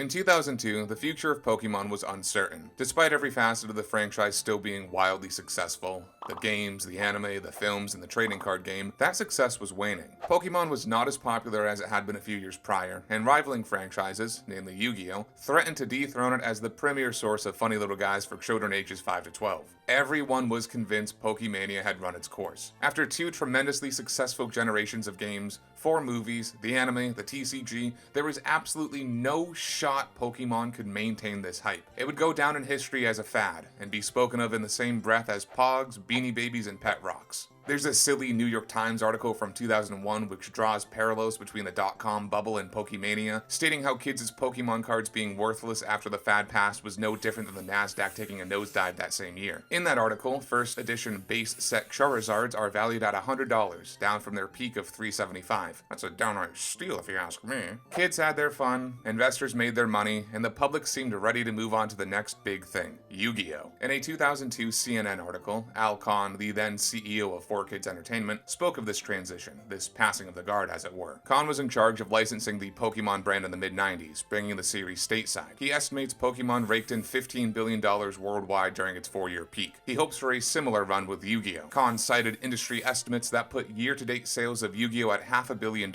In 2002, the future of Pokemon was uncertain. Despite every facet of the franchise still being wildly successful, the games, the anime, the films, and the trading card game, that success was waning. Pokemon was not as popular as it had been a few years prior, and rivaling franchises, namely Yu-Gi-Oh!, threatened to dethrone it as the premier source of funny little guys for children ages 5 to 12. Everyone was convinced Pokemania had run its course. After 2 tremendously successful generations of games, 4 movies, the anime, the TCG, there was absolutely no shot Pokemon could maintain this hype. It would go down in history as a fad, and be spoken of in the same breath as Pogs, Beanie Babies, and Pet Rocks. There's a silly New York Times article from 2001 which draws parallels between the dot-com bubble and Pokemania, stating how kids' Pokemon cards being worthless after the fad passed was no different than the Nasdaq taking a nosedive that same year. In that article, first edition base set Charizards are valued at $100, down from their peak of $375. That's a downright steal if you ask me. Kids had their fun, investors made their money, and the public seemed ready to move on to the next big thing, Yu-Gi-Oh! In a 2002 CNN article, Al Kahn, the then CEO of 4Kids Entertainment, spoke of this transition, this passing of the guard as it were. Kahn was in charge of licensing the Pokemon brand in the mid-90s, bringing the series stateside. He estimates Pokemon raked in $15 billion worldwide during its 4-year peak. He hopes for a similar run with Yu-Gi-Oh! Kahn cited industry estimates that put year-to-date sales of Yu-Gi-Oh! At $500 million,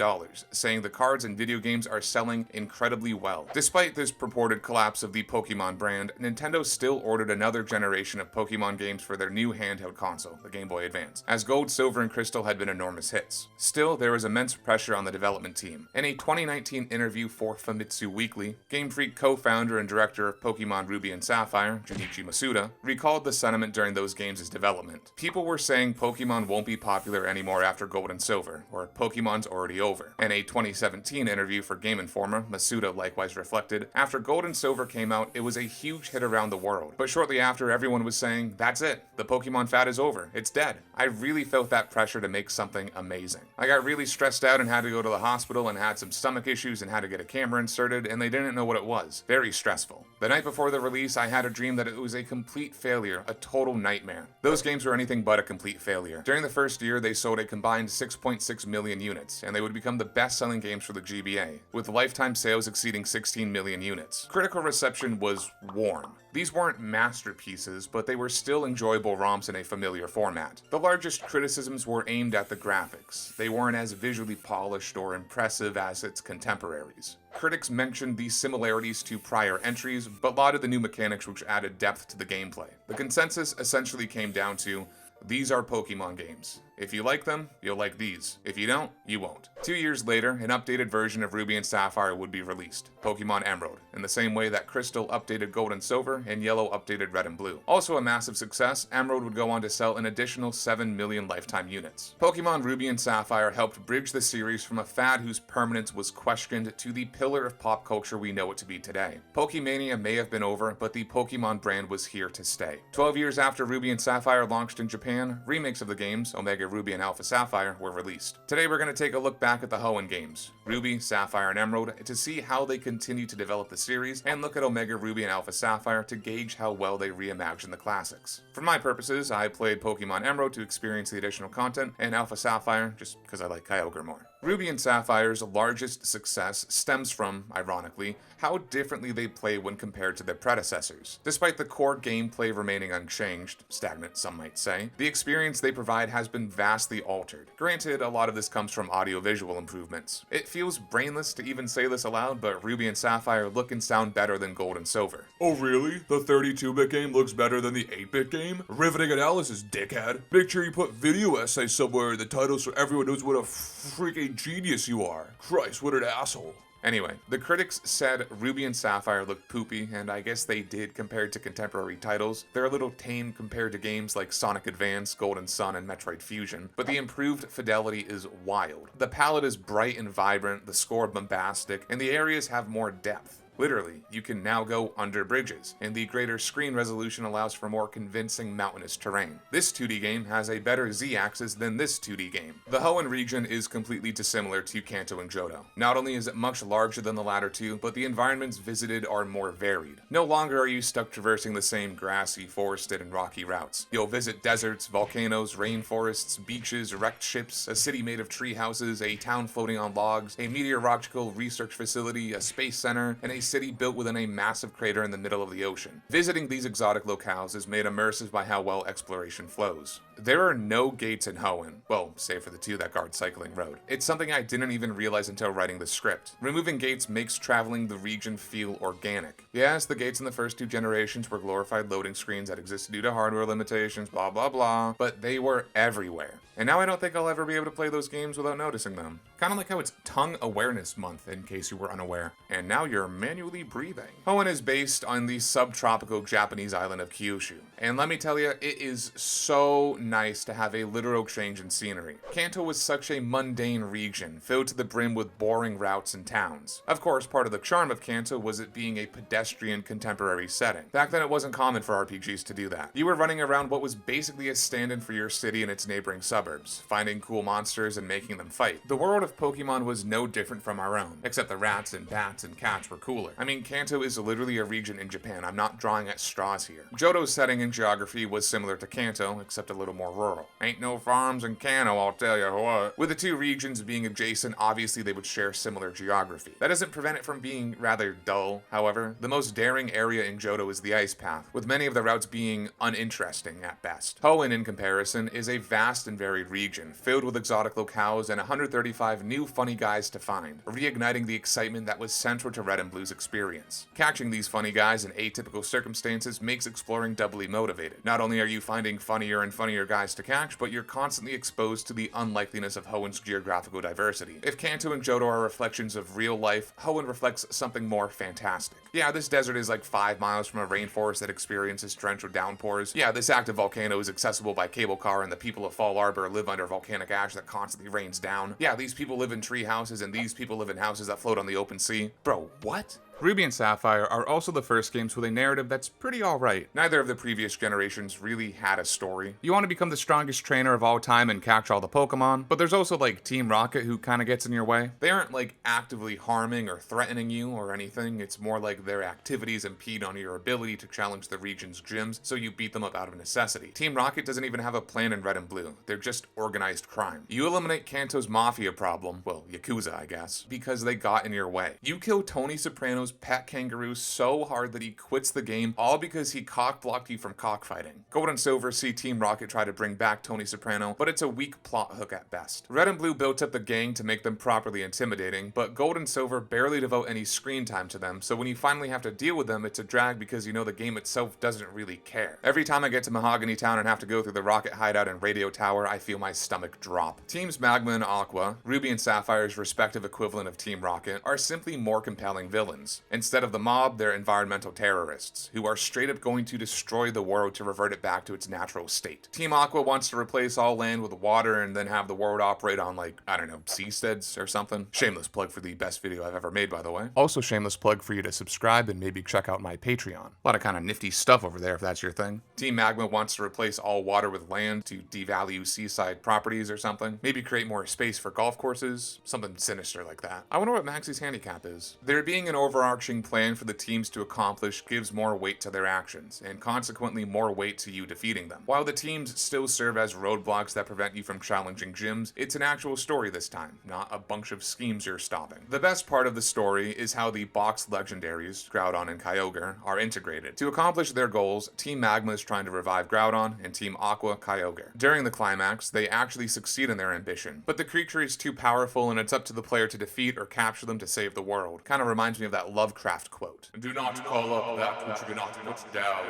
saying the cards and video games are selling incredibly well. Despite this purported collapse of the Pokemon brand, Nintendo still ordered another generation of Pokemon games for their new handheld console, the Game Boy Advance, as Gold, Silver, and Crystal had been enormous hits. Still, there was immense pressure on the development team. In a 2019 interview for Famitsu Weekly, Game Freak co-founder and director of Pokemon Ruby and Sapphire, Junichi Masuda, recalled the sentiment during those games' development. People were saying Pokemon won't be popular anymore after Gold and Silver, or Pokemon's already over. In a 2017 interview for Game Informer, Masuda likewise reflected, after Gold and Silver came out, it was a huge hit around the world. But shortly after, everyone was saying, that's it, the Pokemon fad is over, it's dead. I really felt that pressure to make something amazing. I got really stressed out and had to go to the hospital and had some stomach issues and had to get a camera inserted, and they didn't know what it was. Very stressful. The night before the release, I had a dream that it was a complete failure, a total nightmare. Those games were anything but a complete failure. During the first year, they sold a combined 6.6 million units, and they would become the best-selling games for the GBA, with lifetime sales exceeding 16 million units. Critical reception was warm. These weren't masterpieces, but they were still enjoyable ROMs in a familiar format. The largest criticisms were aimed at the graphics. They weren't as visually polished or impressive as its contemporaries. Critics mentioned these similarities to prior entries, but lauded the new mechanics which added depth to the gameplay. The consensus essentially came down to, these are Pokemon games. If you like them, you'll like these. If you don't, you won't. 2 years later, an updated version of Ruby and Sapphire would be released, Pokemon Emerald, in the same way that Crystal updated Gold and Silver and Yellow updated Red and Blue. Also a massive success, Emerald would go on to sell an additional 7 million lifetime units. Pokemon Ruby and Sapphire helped bridge the series from a fad whose permanence was questioned to the pillar of pop culture we know it to be today. Pokemania may have been over, but the Pokemon brand was here to stay. 12 years after Ruby and Sapphire launched in Japan, remakes of the games, Omega Ruby and Alpha Sapphire, were released. Today we're going to take a look back at the hoenn games, Ruby, Sapphire, and Emerald, to see how they continue to develop the series, and look at Omega Ruby and Alpha Sapphire to gauge how well they reimagine the classics. For my purposes, I played Pokemon Emerald to experience the additional content, and Alpha Sapphire just because I like Kyogre more. Ruby and Sapphire's largest success stems from, ironically, how differently they play when compared to their predecessors. Despite the core gameplay remaining unchanged, stagnant some might say, the experience they provide has been vastly altered. Granted, a lot of this comes from audiovisual improvements. It feels brainless to even say this aloud, but Ruby and Sapphire look and sound better than Gold and Silver. Oh really? The 32-bit game looks better than the 8-bit game? Riveting analysis, dickhead. Make sure you put video essay somewhere in the title so everyone knows what a freaking genius you are. Christ, what an asshole. Anyway, the critics said Ruby and Sapphire looked poopy, and I guess they did compared to contemporary titles. They're a little tame compared to games like Sonic Advance, Golden Sun, and Metroid Fusion, but the improved fidelity is wild. The palette is bright and vibrant, the score bombastic, and the areas have more depth. Literally, you can now go under bridges, and the greater screen resolution allows for more convincing mountainous terrain. This 2D game has a better Z-axis than this 2D game. The Hoenn region is completely dissimilar to Kanto and Johto. Not only is it much larger than the latter two, but the environments visited are more varied. No longer are you stuck traversing the same grassy, forested, and rocky routes. You'll visit deserts, volcanoes, rainforests, beaches, wrecked ships, a city made of tree houses, a town floating on logs, a meteorological research facility, a space center, and a city built within a massive crater in the middle of the ocean. Visiting these exotic locales is made immersive by how well exploration flows. There are no gates in Hoenn, well, save for the two that guard Cycling Road. It's something I didn't even realize until writing the script. Removing gates makes traveling the region feel organic. Yes, the gates in the first 2 generations were glorified loading screens that existed due to hardware limitations, blah blah blah, but they were everywhere. And now I don't think I'll ever be able to play those games without noticing them. Kinda like how it's Tongue Awareness Month, in case you were unaware. And now you're manually breathing. Hoenn is based on the subtropical Japanese island of Kyushu. And let me tell you, it is so nice to have a literal change in scenery. Kanto was such a mundane region, filled to the brim with boring routes and towns. Of course, part of the charm of Kanto was it being a pedestrian contemporary setting. Back then it wasn't common for RPGs to do that. You were running around what was basically a stand-in for your city and its neighboring suburbs, finding cool monsters and making them fight. The world of Pokemon was no different from our own, except the rats and bats and cats were cooler. I mean, Kanto is literally a region in Japan. I'm not drawing at straws here. Johto's setting and geography was similar to Kanto, except a little more rural. Ain't no farms in Kanto, I'll tell you what. With the 2 regions being adjacent, obviously they would share similar geography. That doesn't prevent it from being rather dull, however. The most daring area in Johto is the Ice Path, with many of the routes being uninteresting at best. Hoenn, in comparison, is a vast and varied region, filled with exotic locales and 135 new funny guys to find, reigniting the excitement that was central to Red and Blue's experience. Catching these funny guys in atypical circumstances makes exploring doubly motivated. Not only are you finding funnier and funnier guys to catch, but you're constantly exposed to the unlikeliness of Hoenn's geographical diversity. If Kanto and Johto are reflections of real life, Hoenn reflects something more fantastic. Yeah, this desert is like 5 miles from a rainforest that experiences torrential downpours. Yeah, this active volcano is accessible by cable car, and the people of Fallarbor live under volcanic ash that constantly rains down. Yeah, these people live in tree houses, and these people live in houses that float on the open sea. Bro, what? Ruby and Sapphire are also the first games with a narrative that's pretty alright. Neither of the previous generations really had a story. You want to become the strongest trainer of all time and catch all the Pokemon, but there's also like Team Rocket who kinda gets in your way. They aren't like actively harming or threatening you or anything, it's more like their activities impede on your ability to challenge the region's gyms, so you beat them up out of necessity. Team Rocket doesn't even have a plan in Red and Blue, they're just organized crime. You eliminate Kanto's mafia problem, well, Yakuza I guess, because they got in your way. You kill Tony Soprano's pet kangaroo so hard that he quits the game, all because he cock-blocked you from cockfighting. Gold and Silver see Team Rocket try to bring back Tony Soprano, but it's a weak plot hook at best. Red and Blue built up the gang to make them properly intimidating, but Gold and Silver barely devote any screen time to them, so when you finally have to deal with them, it's a drag because you know the game itself doesn't really care. Every time I get to Mahogany Town and have to go through the Rocket Hideout and Radio Tower, I feel my stomach drop. Teams Magma and Aqua, Ruby and Sapphire's respective equivalent of Team Rocket, are simply more compelling villains. Instead of the mob, they're environmental terrorists, who are straight up going to destroy the world to revert it back to its natural state. Team Aqua wants to replace all land with water and then have the world operate on like, I don't know, seasteads or something. Shameless plug for the best video I've ever made, by the way. Also shameless plug for you to subscribe and maybe check out my Patreon. A lot of kind of nifty stuff over there if that's your thing. Team Magma wants to replace all water with land to devalue seaside properties or something. Maybe create more space for golf courses, something sinister like that. I wonder what Maxie's handicap is. There being an overarching plan for the teams to accomplish gives more weight to their actions, and consequently more weight to you defeating them. While the teams still serve as roadblocks that prevent you from challenging gyms, it's an actual story this time, not a bunch of schemes you're stopping. The best part of the story is how the boxed legendaries, Groudon and Kyogre, are integrated. To accomplish their goals, Team Magma is trying to revive Groudon, and Team Aqua, Kyogre. During the climax, they actually succeed in their ambition, but the creature is too powerful and it's up to the player to defeat or capture them to save the world. Kinda reminds me of that Lovecraft quote. Do not call up that which you cannot put down.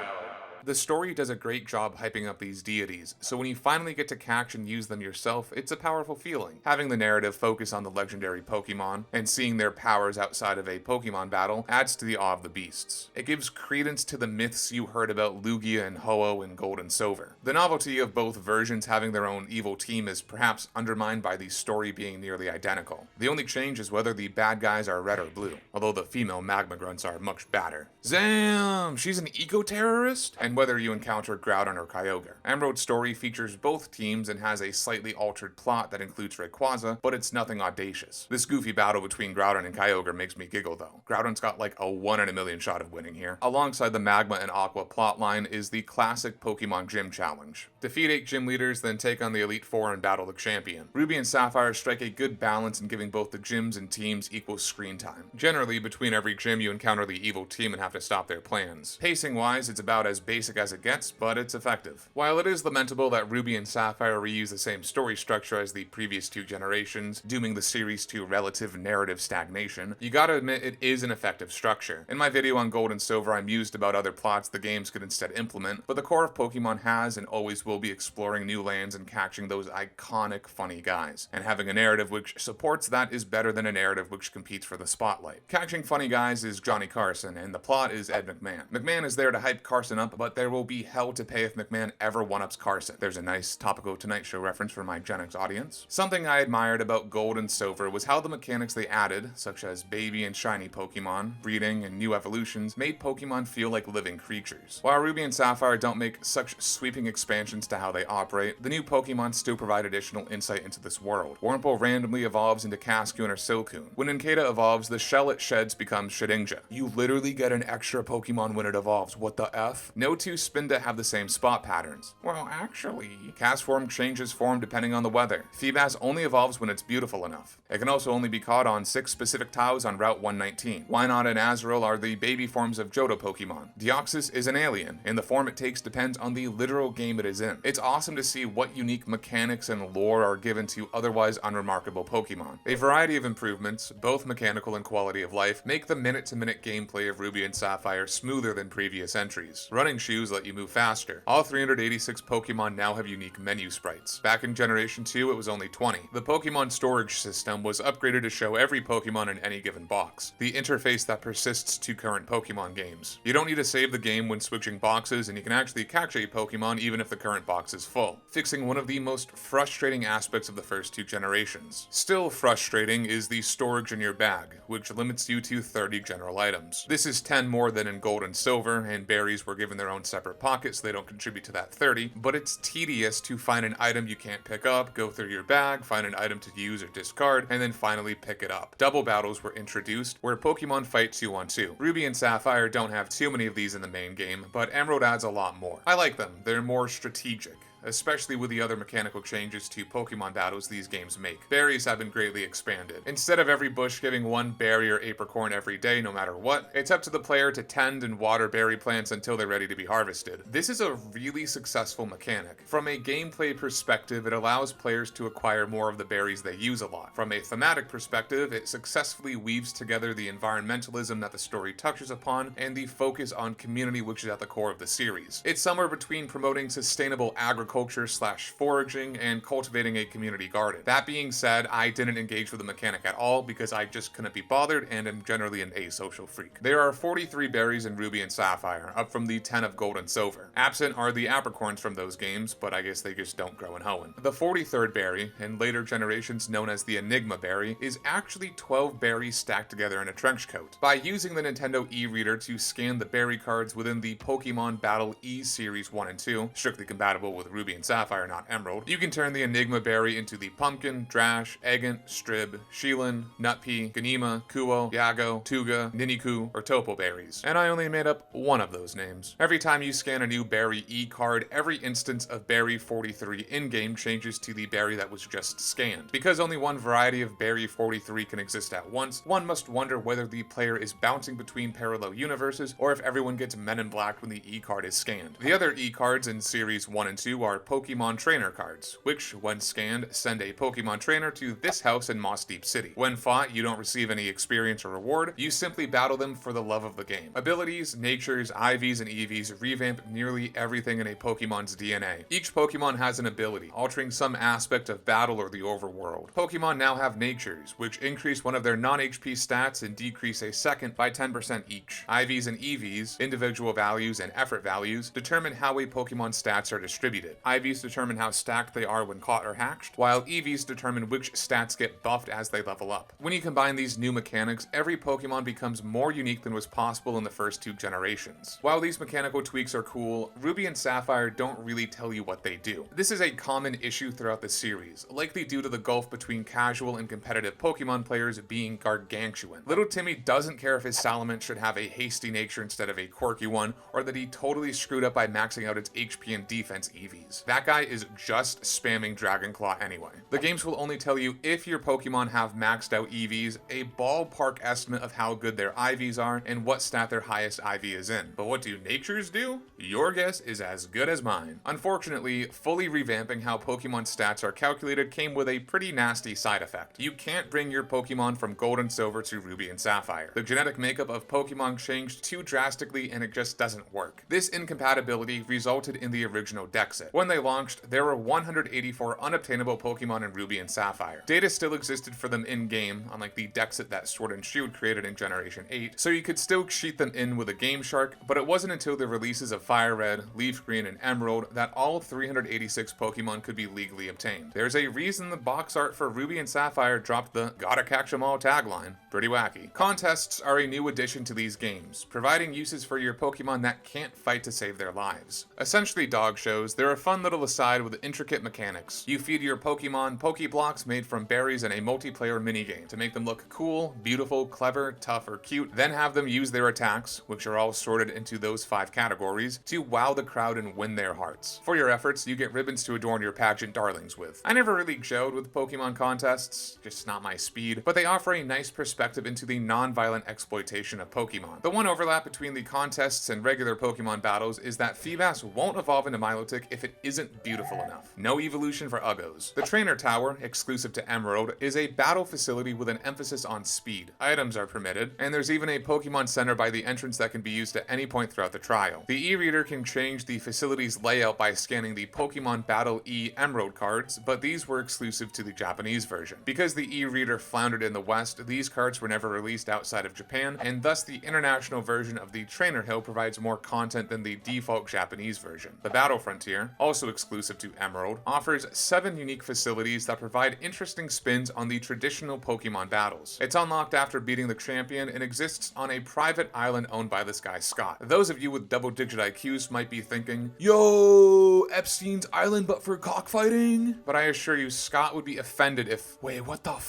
The story does a great job hyping up these deities, so when you finally get to catch and use them yourself, it's a powerful feeling. Having the narrative focus on the legendary Pokemon, and seeing their powers outside of a Pokemon battle, adds to the awe of the beasts. It gives credence to the myths you heard about Lugia and Ho-Oh in Gold and Silver. The novelty of both versions having their own evil team is perhaps undermined by the story being nearly identical. The only change is whether the bad guys are red or blue, although the female magma grunts are much badder. Zam! She's an eco-terrorist? And and whether you encounter Groudon or Kyogre. Emerald's story features both teams and has a slightly altered plot that includes Rayquaza, but it's nothing audacious. This goofy battle between Groudon and Kyogre makes me giggle though. Groudon's got like a 1 in a million shot of winning here. Alongside the Magma and Aqua plotline is the classic Pokemon Gym Challenge. Defeat 8 gym leaders, then take on the Elite Four and battle the champion. Ruby and Sapphire strike a good balance in giving both the gyms and teams equal screen time. Generally, between every gym you encounter the evil team and have to stop their plans. Pacing-wise, it's about as basic as it gets, but it's effective. While it is lamentable that Ruby and Sapphire reuse the same story structure as the previous 2 generations, dooming the series to relative narrative stagnation, you gotta admit it is an effective structure. In my video on Gold and Silver, I mused about other plots the games could instead implement, but the core of Pokemon has and always will be exploring new lands and catching those iconic funny guys. And having a narrative which supports that is better than a narrative which competes for the spotlight. Catching funny guys is Johnny Carson, and the plot is Ed McMahon. McMahon is there to hype Carson up, but there will be hell to pay if McMahon ever one-ups Carson. There's a nice topical Tonight Show reference for my Gen X audience. Something I admired about Gold and Silver was how the mechanics they added, such as baby and shiny Pokemon, breeding, and new evolutions, made Pokemon feel like living creatures. While Ruby and Sapphire don't make such sweeping expansions to how they operate, the new Pokemon still provide additional insight into this world. Wurmple randomly evolves into Cascoon or Silcoon. When Nincada evolves, the shell it sheds becomes Shedinja. You literally get an extra Pokemon when it evolves. What the F? No 2 Spinda have the same spot patterns. Well, actually, Castform changes form depending on the weather. Feebas only evolves when it's beautiful enough. It can also only be caught on 6 specific tiles on Route 119. Wynaut and Azurill are the baby forms of Johto Pokemon. Deoxys is an alien, and the form it takes depends on the literal game it is in. It's awesome to see what unique mechanics and lore are given to otherwise unremarkable Pokemon. A variety of improvements, both mechanical and quality of life, make the minute-to-minute gameplay of Ruby and Sapphire smoother than previous entries. Running shoes let you move faster. All 386 Pokemon now have unique menu sprites. Back in Generation 2, it was only 20. The Pokemon storage system was upgraded to show every Pokemon in any given box, the interface that persists to current Pokemon games. You don't need to save the game when switching boxes, and you can actually catch a Pokemon even if the current box is full, fixing one of the most frustrating aspects of the first 2 generations. Still frustrating is the storage in your bag, which limits you to 30 general items. This is 10 more than in Gold and Silver, and berries were given their own separate pockets so they don't contribute to that 30, but it's tedious to find an item you can't pick up, go through your bag, find an item to use or discard, and then finally pick it up. Double battles were introduced, where Pokemon fight 2 on 2. Ruby and Sapphire don't have too many of these in the main game, but Emerald adds a lot more. I like them, they're more strategic, especially with the other mechanical changes to Pokemon battles these games make. Berries have been greatly expanded. Instead of every bush giving 1 berry or apricorn every day no matter what, it's up to the player to tend and water berry plants until they're ready to be harvested. This is a really successful mechanic. From a gameplay perspective, it allows players to acquire more of the berries they use a lot. From a thematic perspective, it successfully weaves together the environmentalism that the story touches upon and the focus on community which is at the core of the series. It's somewhere between promoting sustainable agriculture/foraging and cultivating a community garden. That being said, I didn't engage with the mechanic at all because I just couldn't be bothered and am generally an asocial freak. There are 43 berries in Ruby and Sapphire, up from the 10 of Gold and Silver. Absent are the apricorns from those games, but I guess they just don't grow in Hoenn. The 43rd berry, in later generations known as the Enigma berry, is actually 12 berries stacked together in a trench coat. By using the Nintendo e-reader to scan the berry cards within the Pokemon Battle E-Series 1 and 2, strictly compatible with Ruby and Sapphire, not Emerald, you can turn the Enigma berry into the Pumpkin, Drash, Eggant, Strib, Sheelan, Nutpea, Ganima, Kuo, Yago, Tuga, Niniku, or Topo berries. And I only made up one of those names. Every time you scan a new berry E-card, every instance of berry 43 in-game changes to the berry that was just scanned. Because only one variety of berry 43 can exist at once, one must wonder whether the player is bouncing between parallel universes or if everyone gets Men in Black when the E-card is scanned. The other E-cards in Series 1 and 2 are Pokemon Trainer cards, which, when scanned, send a Pokemon Trainer to this house in Moss Deep City. When fought, you don't receive any experience or reward, you simply battle them for the love of the game. Abilities, natures, IVs, and EVs revamp nearly everything in a Pokemon's DNA. Each Pokemon has an ability, altering some aspect of battle or the overworld. Pokemon now have natures, which increase one of their non-HP stats and decrease a second by 10% each. IVs and EVs, individual values and effort values, determine how a Pokemon's stats are distributed. IVs determine how stacked they are when caught or hatched, while EVs determine which stats get buffed as they level up. When you combine these new mechanics, every Pokemon becomes more unique than was possible in the first 2 generations. While these mechanical tweaks are cool, Ruby and Sapphire don't really tell you what they do. This is a common issue throughout the series, likely due to the gulf between casual and competitive Pokemon players being gargantuan. Little Timmy doesn't care if his Salamence should have a hasty nature instead of a quirky one, or that he totally screwed up by maxing out its HP and defense EVs. That guy is just spamming Dragon Claw anyway. The games will only tell you if your Pokemon have maxed out EVs, a ballpark estimate of how good their IVs are, and what stat their highest IV is in. But what do natures do? Your guess is as good as mine. Unfortunately, fully revamping how Pokemon stats are calculated came with a pretty nasty side effect. You can't bring your Pokemon from Gold and Silver to Ruby and Sapphire. The genetic makeup of Pokemon changed too drastically and it just doesn't work. This incompatibility resulted in the original deck set. When they launched, there were 184 unobtainable Pokemon in Ruby and Sapphire. Data still existed for them in-game, unlike the deck set that Sword and Shield created in Generation 8, so you could still cheat them in with a Game Shark, but it wasn't until the releases of Fire Red, Leaf Green, and Emerald that all 386 Pokemon could be legally obtained. There's a reason the box art for Ruby and Sapphire dropped the "Gotta catch 'em all" tagline. Pretty wacky. Contests are a new addition to these games, providing uses for your Pokemon that can't fight to save their lives. Essentially dog shows, they're a fun little aside with intricate mechanics. You feed your Pokemon Pokeblocks made from berries in a multiplayer minigame to make them look cool, beautiful, clever, tough, or cute, then have them use their attacks, which are all sorted into those 5 categories, to wow the crowd and win their hearts. For your efforts, you get ribbons to adorn your pageant darlings with. I never really gelled with Pokemon contests, just not my speed, but they offer a nice perspective into the non-violent exploitation of Pokemon. The one overlap between the contests and regular Pokemon battles is that Feebas won't evolve into Milotic if it isn't beautiful enough. No evolution for Uggos. The Trainer Tower, exclusive to Emerald, is a battle facility with an emphasis on speed. Items are permitted, and there's even a Pokemon Center by the entrance that can be used at any point throughout the trial. The e-reader can change the facility's layout by scanning the Pokemon Battle E Emerald cards, but these were exclusive to the Japanese version. Because the e-reader floundered in the West, these cards were never released outside of Japan, and thus the international version of the Trainer Hill provides more content than the default Japanese version. The Battle Frontier, also exclusive to Emerald, offers 7 unique facilities that provide interesting spins on the traditional Pokemon battles. It's unlocked after beating the champion and exists on a private island owned by this guy Scott. Those of you with double-digit IQs might be thinking, yo, Epstein's Island but for cockfighting? But I assure you, Scott would be offended if, wait, what the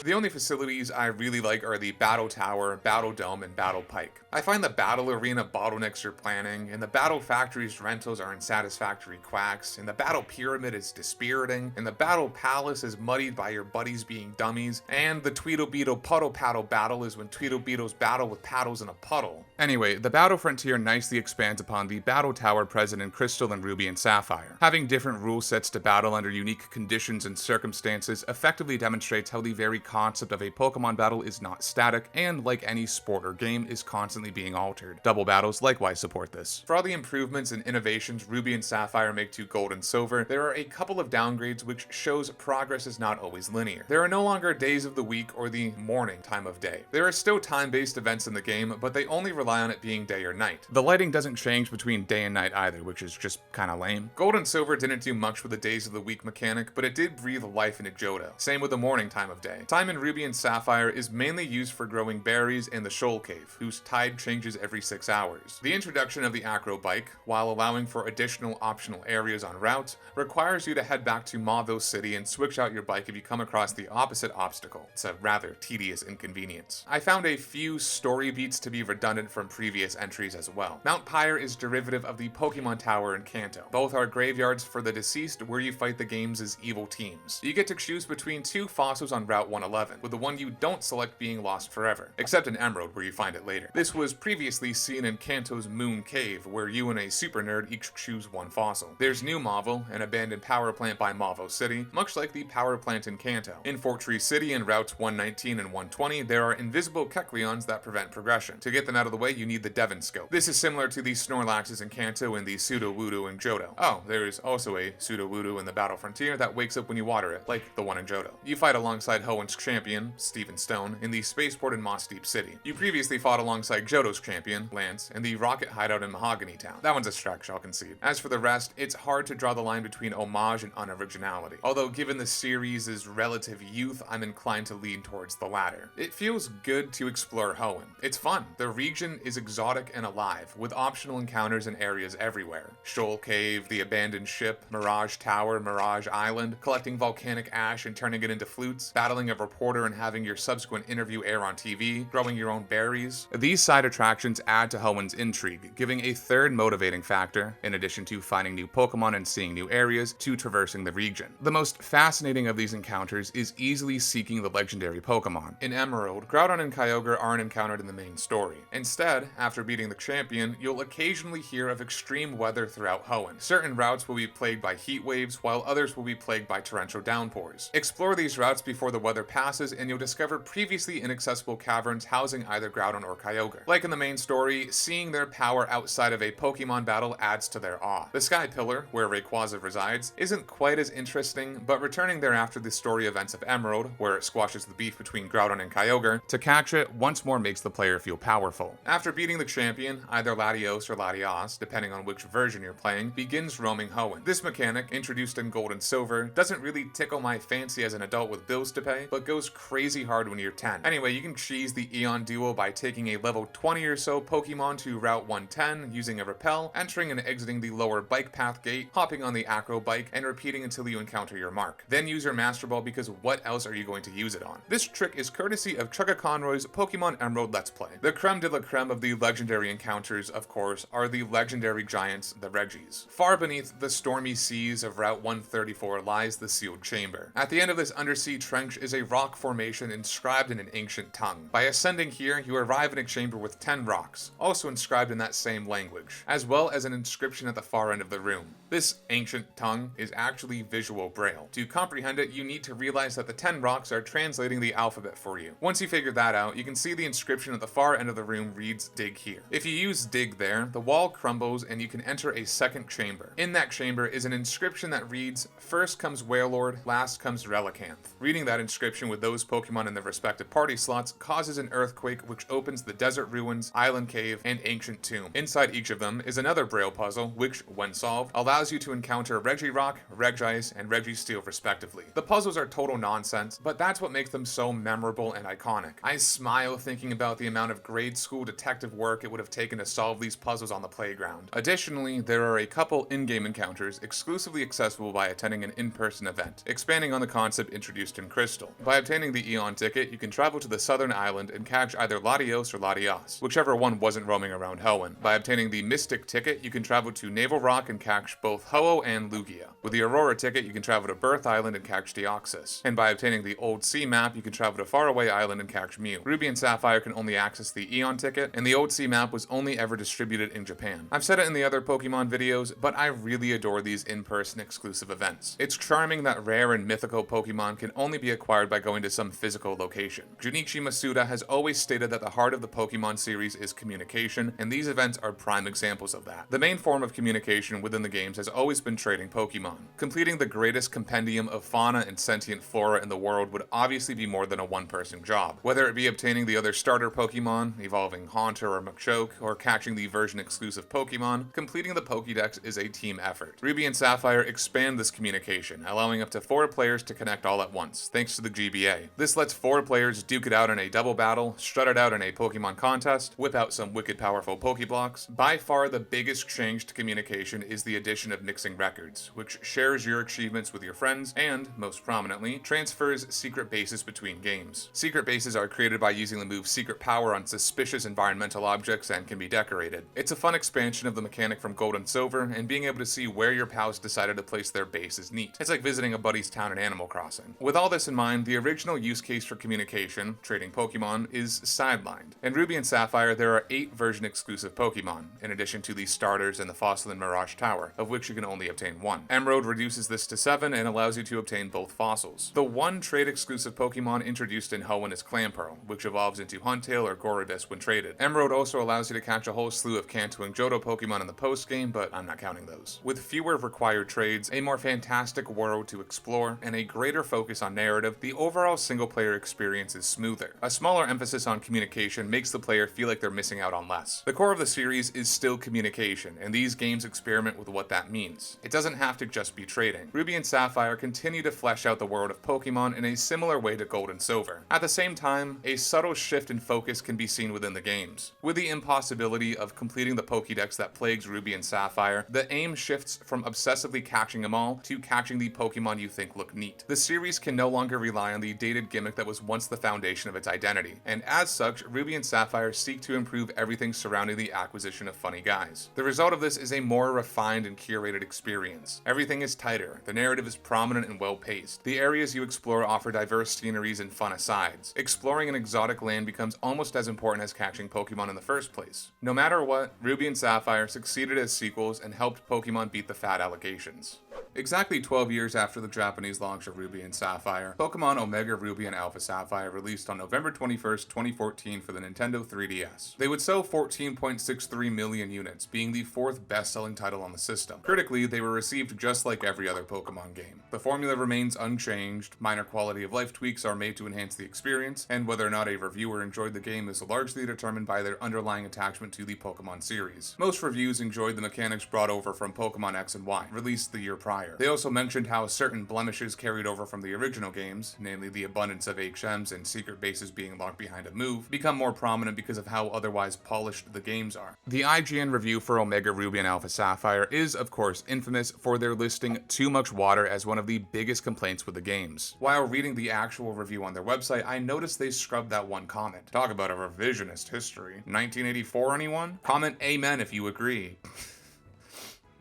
The only facilities I really like are the Battle Tower, Battle Dome, and Battle Pike. I find the Battle Arena bottlenecks your planning, and the Battle Factory's rentals are unsatisfactory quacks, and the Battle Pyramid is dispiriting, and the Battle Palace is muddied by your buddies being dummies, and the Tweedlebeetle Puddle Paddle battle is when Tweedlebeetles battle with paddles in a puddle. Anyway, the Battle Frontier nicely expands upon the Battle Tower present in Crystal and Ruby and Sapphire. Having different rule sets to battle under unique conditions and circumstances effectively demonstrates how the very concept of a Pokemon battle is not static, and like any sport or game, is constantly being altered. Double battles likewise support this. For all the improvements and innovations Ruby and Sapphire make to Gold and Silver, there are a couple of downgrades which shows progress is not always linear. There are no longer days of the week or the morning time of day. There are still time-based events in the game, but they only rely on it being day or night. The lighting doesn't change between day and night either, which is just kinda lame. Gold and Silver didn't do much with the days of the week mechanic, but it did breathe life into Johto. Same with the morning time of day. Time in Ruby and Sapphire is mainly used for growing berries in the Shoal Cave, whose tide changes every 6 hours. The introduction of the Acro Bike, while allowing for additional optional areas on route, requires you to head back to Mauville City and switch out your bike if you come across the opposite obstacle. It's a rather tedious inconvenience. I found a few story beats to be redundant from previous entries as well. Mount Pyre is derivative of the Pokemon Tower in Kanto. Both are graveyards for the deceased where you fight the game's evil teams. You get to choose between 2 fossils on Route 111, with the one you don't select being lost forever, except in Emerald where you find it later. This was previously seen in Kanto's Moon Cave, where you and a super nerd each choose 1 fossil. There's New Mauville, an abandoned power plant by Mauville City, much like the power plant in Kanto. In Fort Tree City in routes 119 and 120, there are invisible Kecleons that prevent progression. To get them out of the way, you need the Devon Scope. This is similar to the Snorlaxes in Kanto and the Sudowoodo in Johto. Oh, there is also a Sudowoodo in the Battle Frontier that wakes up when you water it, like the one in Johto. You fight alongside Hoenn champion, Stephen Stone, in the spaceport in Moss Deep City. You previously fought alongside Johto's champion, Lance, in the rocket hideout in Mahogany Town. That one's a stretch, I'll concede. As for the rest, it's hard to draw the line between homage and unoriginality. Although given the series' relative youth, I'm inclined to lean towards the latter. It feels good to explore Hoenn. It's fun. The region is exotic and alive, with optional encounters and areas everywhere. Shoal Cave, the abandoned ship, Mirage Tower, Mirage Island, collecting volcanic ash and turning it into flutes, battling a reporter and having your subsequent interview air on TV, growing your own berries. These side attractions add to Hoenn's intrigue, giving a third motivating factor, in addition to finding new Pokemon and seeing new areas, to traversing the region. The most fascinating of these encounters is easily seeking the legendary Pokemon. In Emerald, Groudon and Kyogre aren't encountered in the main story. Instead, after beating the champion, you'll occasionally hear of extreme weather throughout Hoenn. Certain routes will be plagued by heat waves, while others will be plagued by torrential downpours. Explore these routes before the weather passes, and you'll discover previously inaccessible caverns housing either Groudon or Kyogre. Like in the main story, seeing their power outside of a Pokemon battle adds to their awe. The Sky Pillar, where Rayquaza resides, isn't quite as interesting, but returning there after the story events of Emerald, where it squashes the beef between Groudon and Kyogre, to catch it once more makes the player feel powerful. After beating the champion, either Latios or Latias, depending on which version you're playing, begins roaming Hoenn. This mechanic, introduced in Gold and Silver, doesn't really tickle my fancy as an adult with bills to pay, but goes crazy hard when you're 10. Anyway, you can cheese the Eon duo by taking a level 20 or so Pokemon to Route 110 using a repel, entering and exiting the lower bike path gate, hopping on the Acro bike, and repeating until you encounter your mark. Then use your Master Ball because what else are you going to use it on? This trick is courtesy of Chugga Conroy's Pokemon Emerald Let's Play. The creme de la creme of the legendary encounters, of course, are the legendary giants, the Reggies. Far beneath the stormy seas of Route 134 lies the Sealed Chamber. At the end of this undersea trench is a rock formation inscribed in an ancient tongue. By ascending here, you arrive in a chamber with 10 rocks, also inscribed in that same language, as well as an inscription at the far end of the room. This ancient tongue is actually visual braille. To comprehend it, you need to realize that the 10 rocks are translating the alphabet for you. Once you figure that out, you can see the inscription at the far end of the room reads "Dig here." If you use dig there, the wall crumbles and you can enter a second chamber. In that chamber is an inscription that reads, "First comes Wailord, last comes Relicanth." Reading that inscription with those Pokemon in their respective party slots causes an earthquake which opens the Desert Ruins, Island Cave, and Ancient Tomb. Inside each of them is another Braille puzzle which, when solved, allows you to encounter Regirock, Regice, and Registeel respectively. The puzzles are total nonsense, but that's what makes them so memorable and iconic. I smile thinking about the amount of grade school detective work it would have taken to solve these puzzles on the playground. Additionally, there are a couple in-game encounters exclusively accessible by attending an in-person event, expanding on the concept introduced in Crystal. By obtaining the Eon ticket, you can travel to the southern island and catch either Latios or Latias, whichever one wasn't roaming around Hoenn. By obtaining the Mystic ticket, you can travel to Naval Rock and catch both Ho-Oh and Lugia. With the Aurora ticket, you can travel to Birth Island and catch Deoxys. And by obtaining the Old Sea map, you can travel to Faraway Island and catch Mew. Ruby and Sapphire can only access the Eon ticket, and the Old Sea map was only ever distributed in Japan. I've said it in the other Pokemon videos, but I really adore these in-person exclusive events. It's charming that rare and mythical Pokemon can only be acquired by going to some physical location. Junichi Masuda has always stated that the heart of the Pokemon series is communication, and these events are prime examples of that. The main form of communication within the games has always been trading Pokemon. Completing the greatest compendium of fauna and sentient flora in the world would obviously be more than a one-person job. Whether it be obtaining the other starter Pokemon, evolving Haunter or Machoke, or catching the version-exclusive Pokemon, completing the Pokédex is a team effort. Ruby and Sapphire expand this communication, allowing up to 4 players to connect all at once, thanks to the GBA. This lets 4 players duke it out in a double battle, strut it out in a Pokemon contest, whip out some wicked powerful Pokeblocks. By far the biggest change to communication is the addition of mixing records, which shares your achievements with your friends and, most prominently, transfers secret bases between games. Secret bases are created by using the move Secret Power on suspicious environmental objects and can be decorated. It's a fun expansion of the mechanic from Gold and Silver, and being able to see where your pals decided to place their base is neat. It's like visiting a buddy's town in Animal Crossing. With all this in mind, the original use case for communication, trading Pokemon, is sidelined. In Ruby and Sapphire, there are 8 version-exclusive Pokemon, in addition to the starters and the fossil in Mirage Tower, of which you can only obtain 1. Emerald reduces this to 7 and allows you to obtain both fossils. The one trade-exclusive Pokemon introduced in Hoenn is Clamperl, which evolves into Huntail or Gorobis when traded. Emerald also allows you to catch a whole slew of Kanto and Johto Pokemon in the post-game, but I'm not counting those. With fewer required trades, a more fantastic world to explore, and a greater focus on narrative, the overall overall single-player experience is smoother. A smaller emphasis on communication makes the player feel like they're missing out on less. The core of the series is still communication, and these games experiment with what that means. It doesn't have to just be trading. Ruby and Sapphire continue to flesh out the world of Pokemon in a similar way to Gold and Silver. At the same time, a subtle shift in focus can be seen within the games. With the impossibility of completing the Pokédex that plagues Ruby and Sapphire, the aim shifts from obsessively catching them all to catching the Pokemon you think look neat. The series can no longer rely on the dated gimmick that was once the foundation of its identity, and as such, Ruby and Sapphire seek to improve everything surrounding the acquisition of funny guys. The result of this is a more refined and curated experience. Everything is tighter, the narrative is prominent and well-paced. The areas you explore offer diverse sceneries and fun asides. Exploring an exotic land becomes almost as important as catching Pokemon in the first place. No matter what, Ruby and Sapphire succeeded as sequels and helped Pokemon beat the fad allegations. Exactly 12 years after the Japanese launch of Ruby and Sapphire, Pokemon Omega Ruby and Alpha Sapphire released on November 21st, 2014 for the Nintendo 3DS. They would sell 14.63 million units, being the fourth best-selling title on the system. Critically, they were received just like every other Pokemon game. The formula remains unchanged, minor quality of life tweaks are made to enhance the experience, and whether or not a reviewer enjoyed the game is largely determined by their underlying attachment to the Pokemon series. Most reviews enjoyed the mechanics brought over from Pokemon X and Y, released the year prior. They also mentioned how certain blemishes carried over from the original games, namely the abundance of HMs and secret bases being locked behind a move, become more prominent because of how otherwise polished the games are. The IGN review for Omega Ruby and Alpha Sapphire is, of course, infamous for their listing too much water as one of the biggest complaints with the games. While reading the actual review on their website, I noticed they scrubbed that one comment. Talk about a revisionist history. 1984, anyone? Comment amen if you agree.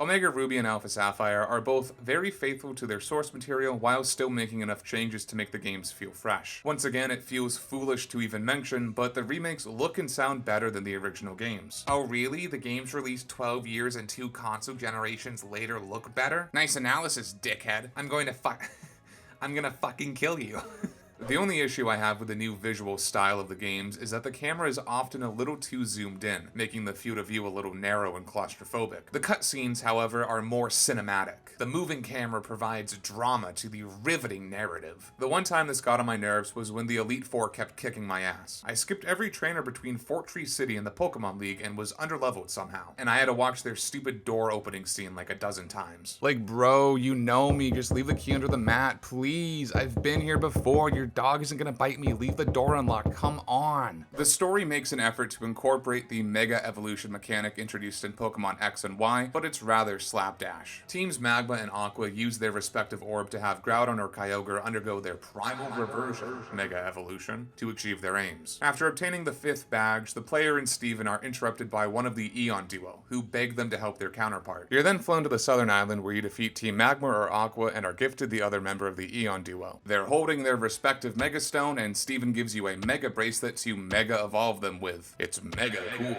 Omega Ruby and Alpha Sapphire are both very faithful to their source material while still making enough changes to make the games feel fresh. Once again, it feels foolish to even mention, but the remakes look and sound better than the original games. Oh really? The games released 12 years and 2 console generations later look better? Nice analysis, dickhead. I'm gonna fucking kill you. The only issue I have with the new visual style of the games is that the camera is often a little too zoomed in, making the field of view a little narrow and claustrophobic. The cutscenes, however, are more cinematic. The moving camera provides drama to the riveting narrative. The one time this got on my nerves was when the Elite Four kept kicking my ass. I skipped every trainer between Fort Tree City and the Pokemon League and was underleveled somehow, and I had to watch their stupid door opening scene like a dozen times. Like, bro, you know me, just leave the key under the mat, please. I've been here before, your dog isn't gonna bite me, leave the door unlocked, come on. The story makes an effort to incorporate the Mega Evolution mechanic introduced in Pokemon X and Y, but it's rather slapdash. Teams Magma and Aqua use their respective orb to have Groudon or Kyogre undergo their Primal Reversion Mega Evolution to achieve their aims. After obtaining the 5th badge, the player and Steven are interrupted by one of the Eon duo, who beg them to help their counterpart. You're then flown to the Southern Island where you defeat Team Magma or Aqua and are gifted the other member of the Eon duo. They're holding their respective Mega Stone, and Steven gives you a Mega Bracelet to Mega Evolve them with. It's mega cool.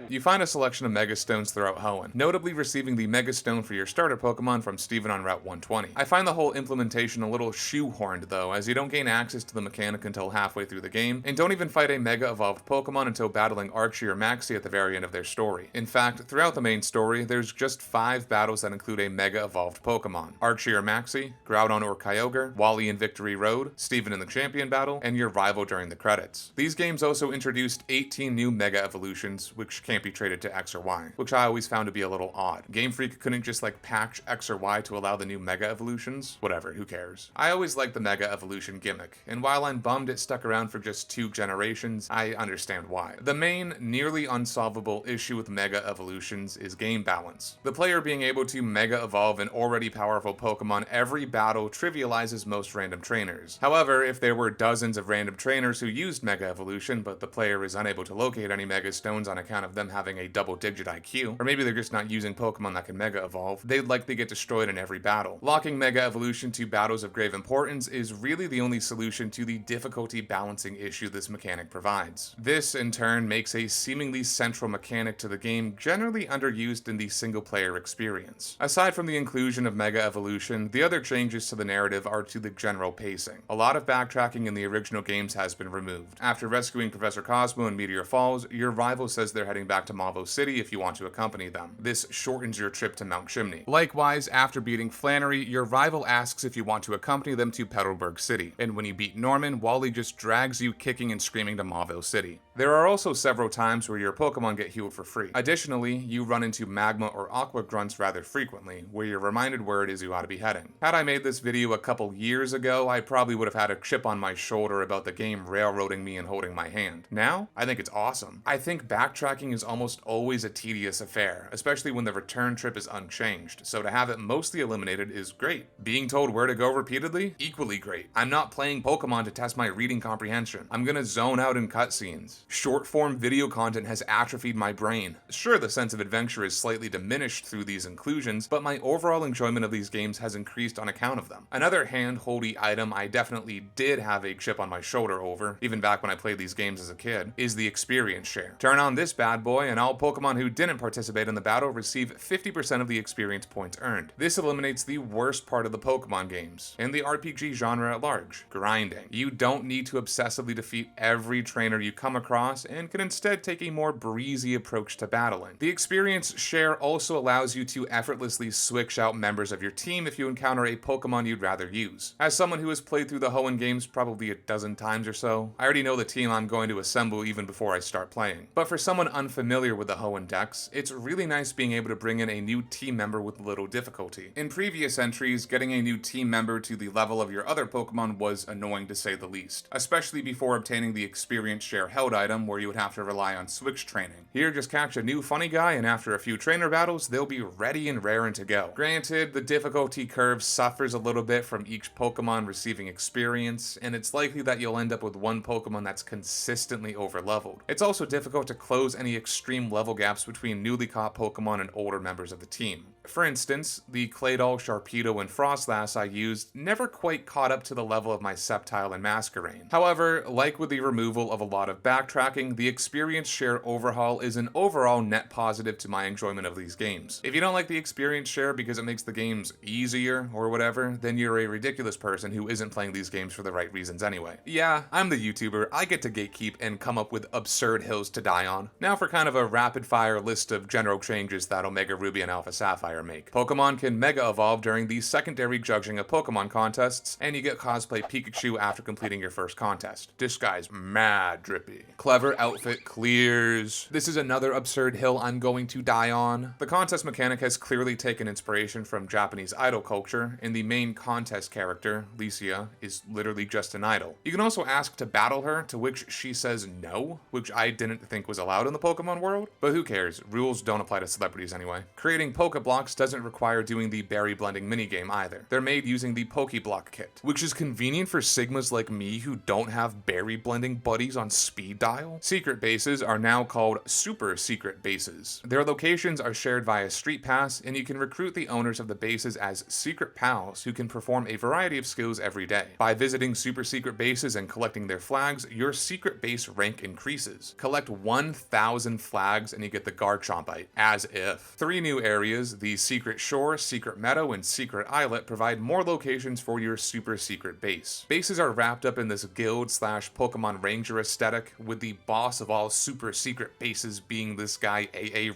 You find a selection of Mega Stones throughout Hoenn, notably receiving the Mega Stone for your starter Pokemon from Steven on Route 120. I find the whole implementation a little shoehorned though, as you don't gain access to the mechanic until halfway through the game, and don't even fight a Mega Evolved Pokemon until battling Archie or Maxie at the very end of their story. In fact, throughout the main story, there's just 5 battles that include a Mega Evolved Pokemon. Archie or Maxie, Groudon or Kyogre, Wally in Victory Road, Steven in the Champion Battle, and your rival during the credits. These games also introduced 18 new Mega Evolutions, which can't be traded to X or Y, which I always found to be a little odd. Game Freak couldn't just like patch X or Y to allow the new Mega Evolutions? Whatever, who cares? I always liked the Mega Evolution gimmick, and while I'm bummed it stuck around for just 2 generations, I understand why. The main, nearly unsolvable issue with Mega Evolutions is game balance. The player being able to Mega Evolve an already powerful Pokemon every battle trivializes most random trainers. However, if there were dozens of random trainers who used Mega Evolution, but the player is unable to locate any Mega Stones on account of them having a double-digit IQ, or maybe they're just not using Pokemon that can Mega Evolve, they'd likely get destroyed in every battle. Locking Mega Evolution to battles of grave importance is really the only solution to the difficulty balancing issue this mechanic provides. This, in turn, makes a seemingly central mechanic to the game generally underused in the single-player experience. Aside from the inclusion of Mega Evolution, the other changes to the narrative are to the general pacing. A lot of backtracking in the original games has been removed. After rescuing Professor Cosmo in Meteor Falls, your rival says they're heading back back to Maison City if you want to accompany them. This shortens your trip to Mount Chimney. Likewise, after beating Flannery, your rival asks if you want to accompany them to Petalburg City, and when you beat Norman, Wally just drags you kicking and screaming to Maison City. There are also several times where your Pokemon get healed for free. Additionally, you run into Magma or Aqua Grunts rather frequently, where you're reminded where it is you ought to be heading. Had I made this video a couple years ago, I probably would have had a chip on my shoulder about the game railroading me and holding my hand. Now, I think it's awesome. I think backtracking is almost always a tedious affair, especially when the return trip is unchanged, so to have it mostly eliminated is great. Being told where to go repeatedly? Equally great. I'm not playing Pokemon to test my reading comprehension. I'm gonna zone out in cutscenes. Short-form video content has atrophied my brain. Sure, the sense of adventure is slightly diminished through these inclusions, but my overall enjoyment of these games has increased on account of them. Another hand-holdy item I definitely did have a chip on my shoulder over, even back when I played these games as a kid, is the experience share. Turn on this bad boy and all Pokemon who didn't participate in the battle receive 50% of the experience points earned. This eliminates the worst part of the Pokemon games, and the RPG genre at large, grinding. You don't need to obsessively defeat every trainer you come across, and can instead take a more breezy approach to battling. The experience share also allows you to effortlessly switch out members of your team if you encounter a Pokemon you'd rather use. As someone who has played through the Hoenn games probably a dozen times or so, I already know the team I'm going to assemble even before I start playing. But for someone unfamiliar with the Hoenn decks, it's really nice being able to bring in a new team member with little difficulty. In previous entries, getting a new team member to the level of your other Pokemon was annoying to say the least, especially before obtaining the experience share held item where you would have to rely on switch training. Here, just catch a new funny guy and after a few trainer battles, they'll be ready and raring to go. Granted, the difficulty curve suffers a little bit from each Pokemon receiving experience, and it's likely that you'll end up with one Pokemon that's consistently overleveled. It's also difficult to close any extreme level gaps between newly caught Pokemon and older members of the team. For instance, the Claydol, Sharpedo, and Frostlass I used never quite caught up to the level of my Sceptile and Masquerain. However, like with the removal of a lot of backtracking, the experience share overhaul is an overall net positive to my enjoyment of these games. If you don't like the experience share because it makes the games easier or whatever, then you're a ridiculous person who isn't playing these games for the right reasons anyway. Yeah, I'm the YouTuber, I get to gatekeep and come up with absurd hills to die on. Now for kind of a rapid-fire list of general changes that Omega Ruby and Alpha Sapphire make. Pokemon can Mega Evolve during the secondary judging of Pokemon contests, and you get cosplay Pikachu after completing your first contest. This guy's mad drippy. Clever outfit clears. This is another absurd hill I'm going to die on. The contest mechanic has clearly taken inspiration from Japanese idol culture, and the main contest character, Licia, is literally just an idol. You can also ask to battle her, to which she says no, which I didn't think was allowed in the Pokemon world, but who cares, rules don't apply to celebrities anyway. Creating Pokeblocks doesn't require doing the berry blending minigame either. They're made using the Pokeblock kit, which is convenient for Sigmas like me who don't have berry blending buddies on speed dial. Secret bases are now called super secret bases. Their locations are shared via Street Pass, and you can recruit the owners of the bases as secret pals who can perform a variety of skills every day. By visiting super secret bases and collecting their flags, your secret base rank increases. Collect 1,000 flags and you get the Garchompite, as if. 3 new areas, the Secret Shore, Secret Meadow, and Secret Islet, provide more locations for your super secret base. Bases are wrapped up in this guild/Pokemon Ranger aesthetic, with the boss of all super secret bases being this guy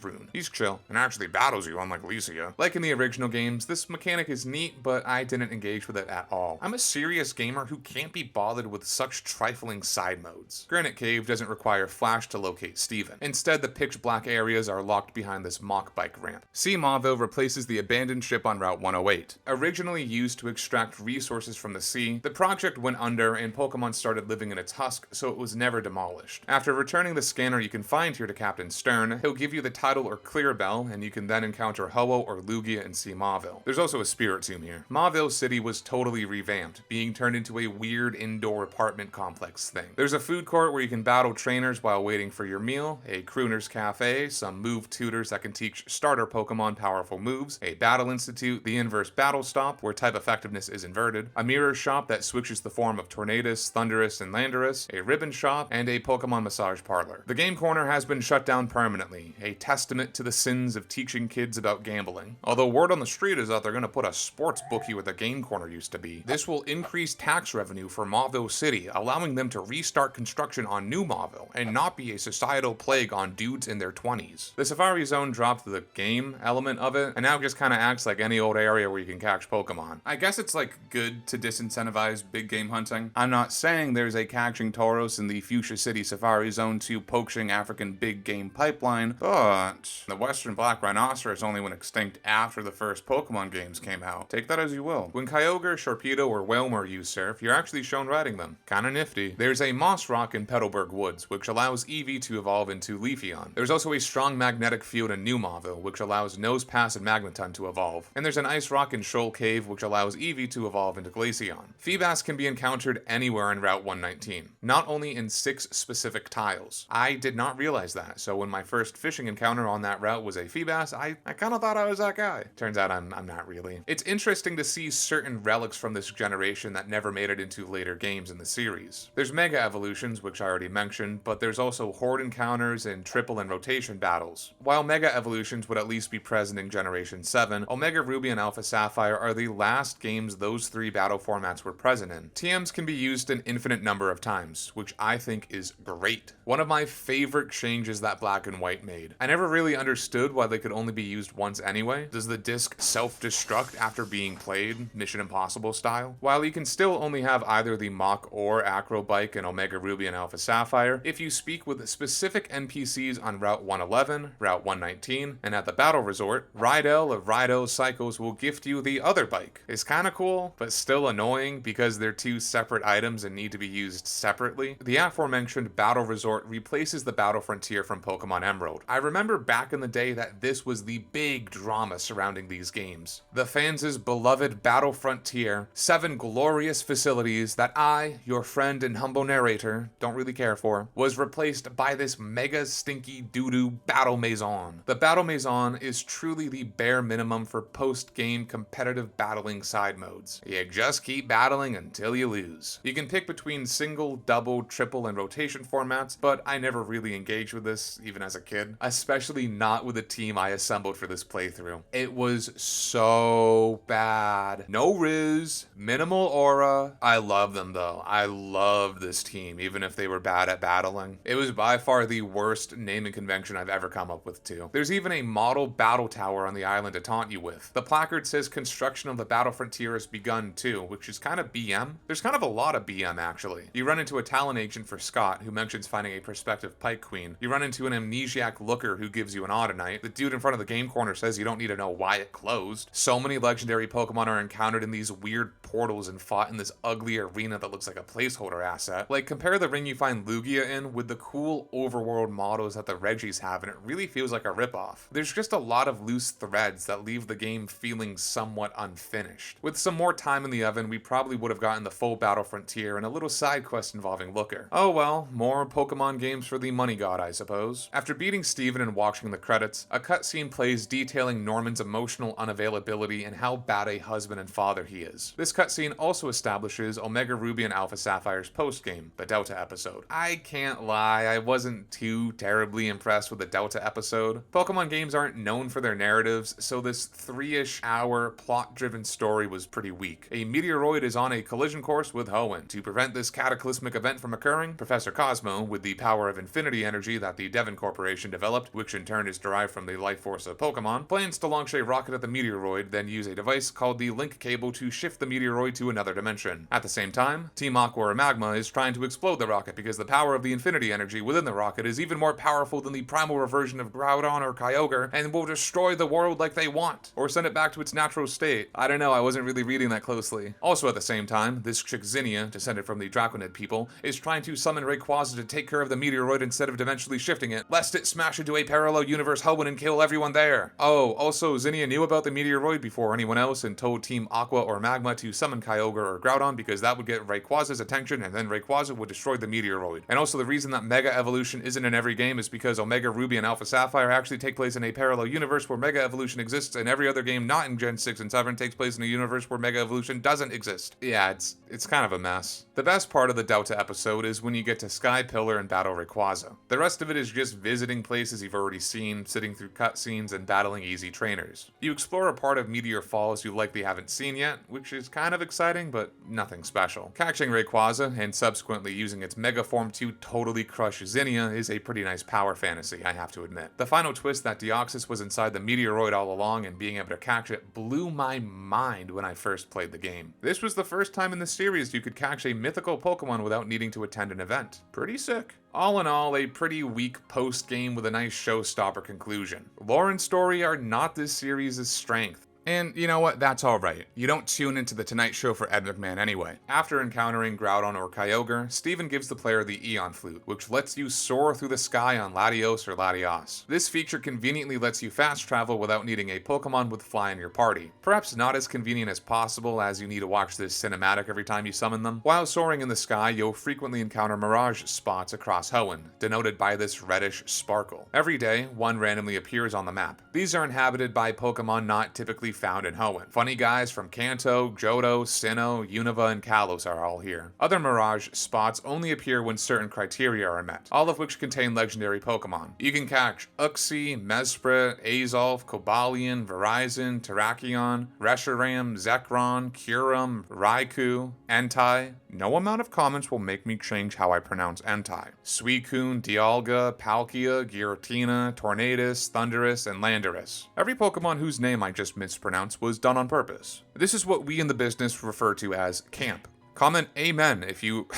Rune. He's chill and actually battles you, unlike Licia. Like in the original games, this mechanic is neat, but I didn't engage with it at all. I'm a serious gamer who can't be bothered with such trifling side modes. Granite Cave doesn't require Flash to locate Steven. Instead, the pitch black areas are locked behind this mock bike ramp. Sea Mauville replaces the abandoned ship on Route 108. Originally used to extract resources from the sea, the project went under and Pokemon started living in its husk, so it was never demolished. After returning the scanner you can find here to Captain Stern, he'll give you the title or clear bell, and you can then encounter Ho-Oh or Lugia in Sea Mauville. There's also a Spirit Tomb here. Mauville City was totally revamped, being turned into a weird indoor apartment complex thing. There's a food court where you can battle trainers while waiting for your meal, a crooner's cafe, some move tutors that can teach starter Pokemon powerful moves, a battle institute, the inverse battle stop where type effectiveness is inverted, a mirror shop that switches the form of Tornadus, Thundurus, and Landorus, a ribbon shop, and a Pokemon massage parlor. The game corner has been shut down permanently, a testament to the sins of teaching kids about gambling. Although word on the street is that they're gonna put a sports bookie where the game corner used to be. This will increase tax revenue for Mauville City, allowing them to restart construction on New Mauville and not be a societal plague on on dudes in their 20s. The Safari Zone dropped the game element of it, and now just kinda acts like any old area where you can catch Pokemon. I guess it's like good to disincentivize big game hunting. I'm not saying there's a catching Tauros in the Fuchsia City Safari Zone to poaching African big game pipeline, but the Western Black Rhinoceros only went extinct after the first Pokemon games came out. Take that as you will. When Kyogre, Sharpedo, or Wailmer use Surf, you're actually shown riding them. Kinda nifty. There's a Moss Rock in Petalburg Woods, which allows Eevee to evolve into Leafeon. There's also a strong magnetic field in New Mauville, which allows Nosepass and Magneton to evolve. And there's an Ice Rock in Shoal Cave, which allows Eevee to evolve into Glaceon. Feebas can be encountered anywhere in Route 119, not only in 6 specific tiles. I did not realize that, so when my first fishing encounter on that route was a Feebas, I kinda thought I was that guy. Turns out I'm not really. It's interesting to see certain relics from this generation that never made it into later games in the series. There's Mega Evolutions, which I already mentioned, but there's also Horde encounters and triple and rotation battles. While Mega Evolutions would at least be present in Generation 7, Omega Ruby and Alpha Sapphire are the last games those 3 battle formats were present in. TMs can be used an infinite number of times, which I think is great. One of my favorite changes that Black and White made. I never really understood why they could only be used once anyway. Does the disc self-destruct after being played, Mission Impossible style? While you can still only have either the Mach or Acro Bike in Omega Ruby and Alpha Sapphire, if you speak with specific NPCs on Route 111, Route 119, and at the Battle Resort, Rydell of Rydell Cycles will gift you the other bike. It's kinda cool, but still annoying because they're 2 separate items and need to be used separately. The aforementioned Battle Resort replaces the Battle Frontier from Pokemon Emerald. I remember back in the day that this was the big drama surrounding these games. The fans' beloved Battle Frontier, 7 glorious facilities that I, your friend and humble narrator, don't really care for, was replaced by this mega stinky doo-doo Battle Maison. The Battle Maison is truly the bare minimum for post-game competitive battling side modes. You just keep battling until you lose. You can pick between single, double, triple, and rotation formats, but I never really engaged with this, even as a kid. Especially not with the team I assembled for this playthrough. It was so bad. No Riz, minimal aura. I love them though. I love this team, even if they were bad at battling. It was by far the worst naming convention I've ever come up with too. There's even a model battle tower on the island to taunt you with. The placard says construction of the Battle Frontier has begun too, which is kind of BM. There's kind of a lot of BM actually. You run into a Talon agent for Scott, who mentions finding a prospective Pike Queen. You run into an amnesiac looker who gives you an Audinite. The dude in front of the game corner says you don't need to know why it closed. So many legendary Pokemon are encountered in these weird portals and fought in this ugly arena that looks like a placeholder asset. Like, compare the ring you find Lugia in with the cool overworld models that the Regis have, and it really feels like a ripoff. There's just a lot of loose threads that leave the game feeling somewhat unfinished. With some more time in the oven, we probably would have gotten the full Battle Frontier and a little side quest involving Looker. Oh well, more Pokemon games for the money god, I suppose. After beating Steven and watching the credits, a cutscene plays detailing Norman's emotional unavailability and how bad a husband and father he is. This cutscene also establishes Omega Ruby and Alpha Sapphire's postgame, the Delta episode. I can't lie, I wasn't too terribly impressed with the Delta episode. Pokemon games aren't known for their narratives, so this 3-ish hour plot-driven story was pretty weak. A meteoroid is on a collision course with Hoenn. To prevent this cataclysmic event from occurring, Professor Cosmo, with the power of infinity energy that the Devon Corporation developed, which in turn is derived from the life force of Pokemon, plans to launch a rocket at the meteoroid, then use a device called the Link Cable to shift the meteoroid to another dimension. At the same time, Team Aqua or Magma is trying to explode the rocket because the power of the infinity energy within the rocket is even more powerful than the primal reversion of Groudon or Kyogre and will destroy the world like they want, or send it back to its natural state. I don't know, I wasn't really reading that closely. Also at the same time, this chick Zinnia, descended from the Draconid people, is trying to summon Rayquaza to take care of the meteoroid instead of dimensionally shifting it, lest it smash into a parallel universe Hoenn and kill everyone there. Oh, also Zinnia knew about the meteoroid before anyone else and told Team Aqua or Magma to summon Kyogre or Groudon because that would get Rayquaza's attention and then Rayquaza would destroy the meteoroid. And also the reason that Mega Evolution isn't in every game is because Omega Ruby and Alpha Sapphire actually take place in a parallel universe where Mega Evolution exists, and every other game not in Gen 6 and 7 takes place in a universe where Mega Evolution doesn't exist. Yeah, it's kind of a mess. The best part of the Delta episode is when you get to Sky Pillar and battle Rayquaza. The rest of it is just visiting places you've already seen, sitting through cutscenes, and battling easy trainers. You explore a part of Meteor Falls you likely haven't seen yet, which is kind of exciting, but nothing special. Catching Rayquaza, and subsequently using its Mega Form to totally crush Zinnia, is a pretty nice nice power fantasy, I have to admit. The final twist that Deoxys was inside the Meteoroid all along and being able to catch it blew my mind when I first played the game. This was the first time in the series you could catch a mythical Pokemon without needing to attend an event. Pretty sick. All in all, a pretty weak post-game with a nice showstopper conclusion. Lore and story are not this series' strength. And you know what? That's alright. You don't tune into The Tonight Show for Ed McMahon anyway. After encountering Groudon or Kyogre, Steven gives the player the Eon Flute, which lets you soar through the sky on Latios or Latias. This feature conveniently lets you fast travel without needing a Pokemon with Fly in your party. Perhaps not as convenient as possible, as you need to watch this cinematic every time you summon them. While soaring in the sky, you'll frequently encounter Mirage spots across Hoenn, denoted by this reddish sparkle. Every day, one randomly appears on the map. These are inhabited by Pokemon not typically found in Hoenn. Funny guys from Kanto, Johto, Sinnoh, Unova, and Kalos are all here. Other Mirage spots only appear when certain criteria are met, all of which contain legendary Pokemon. You can catch Uxie, Mesprit, Azolf, Cobalion, Verizon, Terrakion, Reshiram, Zekrom, Kyurem, Raikou, Entei. No amount of comments will make me change how I pronounce Entei. Suicune, Dialga, Palkia, Giratina, Tornadus, Thundurus, and Landorus. Every Pokemon whose name I just mispronounced was done on purpose. This is what we in the business refer to as camp. Comment amen if you...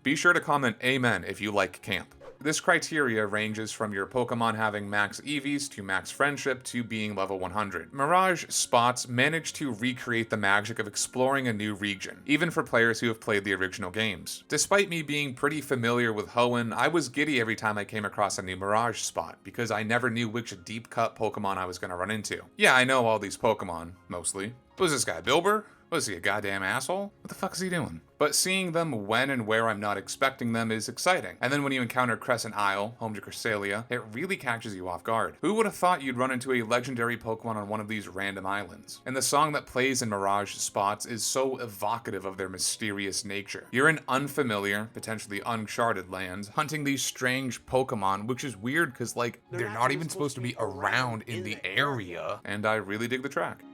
Be sure to comment amen if you like camp. This criteria ranges from your Pokemon having max EVs to max friendship to being level 100. Mirage spots manage to recreate the magic of exploring a new region, even for players who have played the original games. Despite me being pretty familiar with Hoenn, I was giddy every time I came across a new Mirage spot, because I never knew which deep cut Pokemon I was going to run into. Yeah, I know all these Pokemon, mostly. Who's this guy, Bilber? Was he a goddamn asshole? What the fuck is he doing? But seeing them when and where I'm not expecting them is exciting. And then when you encounter Crescent Isle, home to Cresselia, it really catches you off guard. Who would have thought you'd run into a legendary Pokemon on one of these random islands? And the song that plays in Mirage spots is so evocative of their mysterious nature. You're in unfamiliar, potentially uncharted lands, hunting these strange Pokemon, which is weird because, like, they're not even supposed to be around in the area. And I really dig the track.